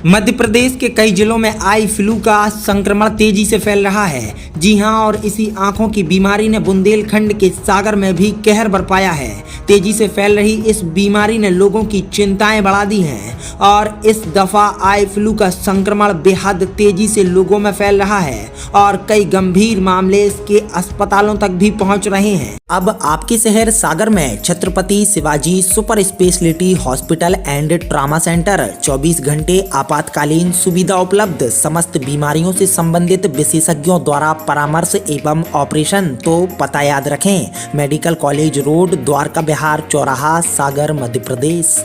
मध्य प्रदेश के कई जिलों में आई फ्लू का संक्रमण तेजी से फैल रहा है। जी हां, और इसी आंखों की बीमारी ने बुंदेलखंड के सागर में भी कहर बरपाया है। तेजी से फैल रही इस बीमारी ने लोगों की चिंताएं बढ़ा दी हैं और इस दफा आई फ्लू का संक्रमण बेहद तेजी से लोगों में फैल रहा है और कई गंभीर मामले इसके अस्पतालों तक भी पहुंच रहे हैं। अब आपके शहर सागर में Chhatrapati Shivaji super speciality hospital and trauma centre 24 घंटे आपातकालीन सुविधा उपलब्ध, समस्त बीमारियों से संबंधित विशेषज्ञों द्वारा परामर्श एवं ऑपरेशन। तो पता याद रखें, मेडिकल कॉलेज रोड, द्वारका विहार चौराहा, सागर, मध्य प्रदेश।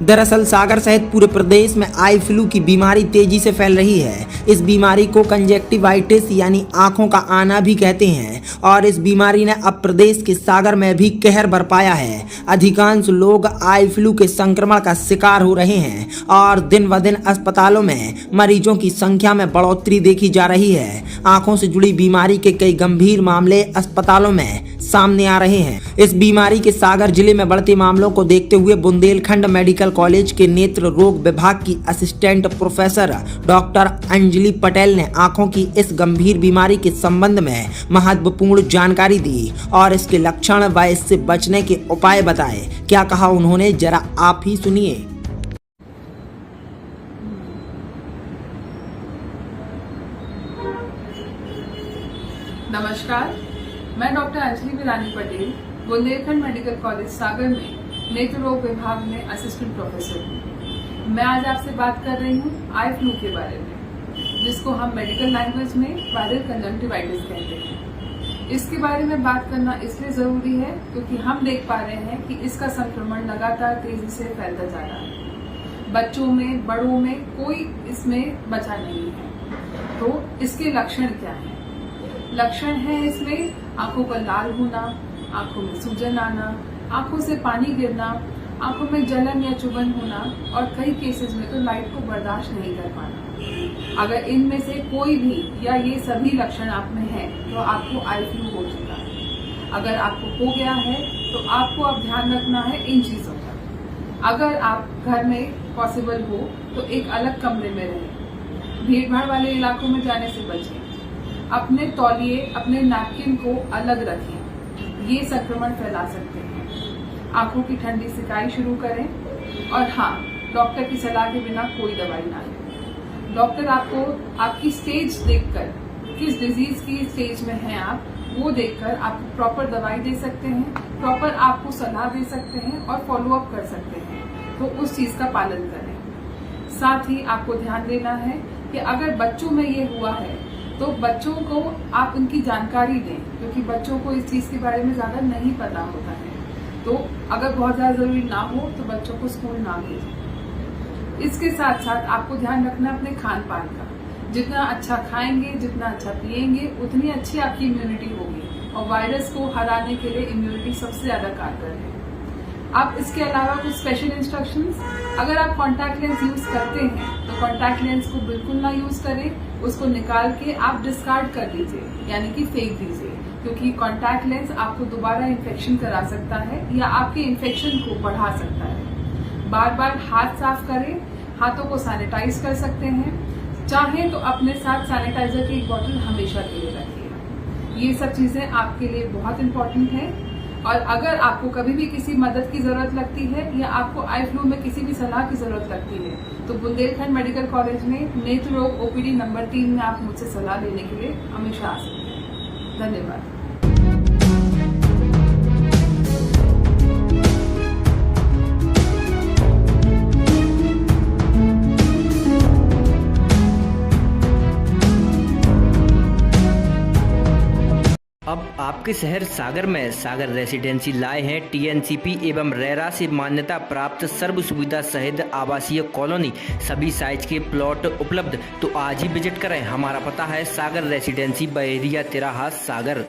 दरअसल सागर सहित पूरे प्रदेश में आई फ्लू की बीमारी तेजी से फैल रही है। इस बीमारी को कंजक्टिवाइटिस यानी आंखों का आना भी कहते हैं और इस बीमारी ने अब प्रदेश के सागर में भी कहर बरपाया है। अधिकांश लोग आई फ्लू के संक्रमण का शिकार हो रहे हैं और दिन ब दिन अस्पतालों में मरीजों की संख्या में बढ़ोतरी देखी जा रही है। आंखों से जुड़ी बीमारी के कई गंभीर मामले अस्पतालों में सामने आ रहे हैं। इस बीमारी के सागर जिले में बढ़ते मामलों को देखते हुए बुंदेलखंड मेडिकल कॉलेज के नेत्र रोग विभाग की assistant professor doctor Anjali Patel ने आंखों की इस गंभीर बीमारी के संबंध में महत्वपूर्ण जानकारी दी और इसके लक्षण व इससे बचने के उपाय बताए। क्या कहा उन्होंने, जरा आप ही सुनिए। नमस्कार, मैं doctor Anjali Virani Patel Bundelkhand medical college Sagar में नेत्र रोग विभाग में असिस्टेंट प्रोफेसर हूँ। मैं आज आपसे बात कर रही हूँ आई फ्लू के बारे में, जिसको हम मेडिकल लैंग्वेज में वायरल कंजक्टिवाइटिस कहते हैं। इसके बारे में बात करना इसलिए जरूरी है क्योंकि हम देख पा रहे हैं कि इसका संक्रमण लगातार तेजी से फैलता जा रहा है। बच्चों में, बड़ों में कोई इसमें बचा नहीं है। तो इसके लक्षण क्या हैं? लक्षण है इसमें आंखों का लाल होना, आंखों में सूजन आना, आंखों से पानी गिरना, आंखों में जलन या चुभन होना और कई केसेस में तो लाइट को बर्दाश्त नहीं कर पाना। अगर इनमें से कोई भी या ये सभी लक्षण आप में है तो आपको आई फ्लू हो चुका है। अगर आपको हो गया है तो आपको अब ध्यान रखना है इन चीजों का। अगर आप घर में पॉसिबल हो तो एक अलग कमरे में रहें, भीड़ भाड़ वाले इलाकों में जाने से बचें, अपने तौलिए, अपने नैपकिन को अलग रखें, ये संक्रमण फैला सकते हैं। आंखों की ठंडी सिकाई शुरू करें और हाँ, डॉक्टर की सलाह के बिना कोई दवाई ना लें। डॉक्टर आपको आपकी स्टेज देखकर, किस डिजीज की स्टेज में हैं आप, वो देखकर आपको प्रॉपर दवाई दे सकते हैं, प्रॉपर आपको सलाह दे सकते हैं और फॉलो अप कर सकते हैं। तो उस चीज का पालन करें। साथ ही आपको ध्यान देना है कि अगर बच्चों में ये हुआ है तो बच्चों को आप उनकी जानकारी दें, क्योंकि बच्चों को इस चीज के बारे में ज्यादा नहीं पता होता है। तो अगर बहुत ज्यादा जरूरी ना हो तो बच्चों को स्कूल ना भेजें। इसके साथ साथ आपको ध्यान रखना अपने खान पान का। जितना अच्छा खाएंगे, जितना अच्छा पिएंगे, उतनी अच्छी आपकी इम्यूनिटी होगी और वायरस को हराने के लिए इम्यूनिटी सबसे ज्यादा कारगर है। आप इसके अलावा कुछ स्पेशल इंस्ट्रक्शंस, अगर आप कॉन्टैक्ट लेंस यूज करते हैं तो कॉन्टैक्ट लेंस को बिल्कुल ना यूज करें, उसको निकाल के आप डिस्कार्ड कर दीजिए, यानी कि फेंक दीजिए, क्योंकि कॉन्टैक्ट लेंस आपको दोबारा इन्फेक्शन करा सकता है या आपके इन्फेक्शन को बढ़ा सकता है। बार बार हाथ साफ करें, हाथों को सैनिटाइज कर सकते हैं। चाहे तो अपने साथ सैनिटाइजर की एक बोतल हमेशा के लिए रखिए। ये सब चीजें आपके लिए बहुत इंपॉर्टेंट है। और अगर आपको कभी भी किसी मदद की जरूरत लगती है या आपको आई फ्लू में किसी भी सलाह की जरूरत लगती है तो बुंदेलखंड मेडिकल कॉलेज में नेत्र रोग ओपीडी नंबर 3 में आप मुझसे सलाह लेने के लिए हमेशा आ सकते हैं। धन्यवाद। अब आपके शहर सागर में सागर रेसिडेंसी लाए हैं टीएनसीपी एवं रेरा से मान्यता प्राप्त सर्व सुविधा सहित आवासीय कॉलोनी, सभी साइज के प्लॉट उपलब्ध। तो आज ही विजिट करें। हमारा पता है सागर रेसिडेंसी, बहेरिया तिराहा, सागर।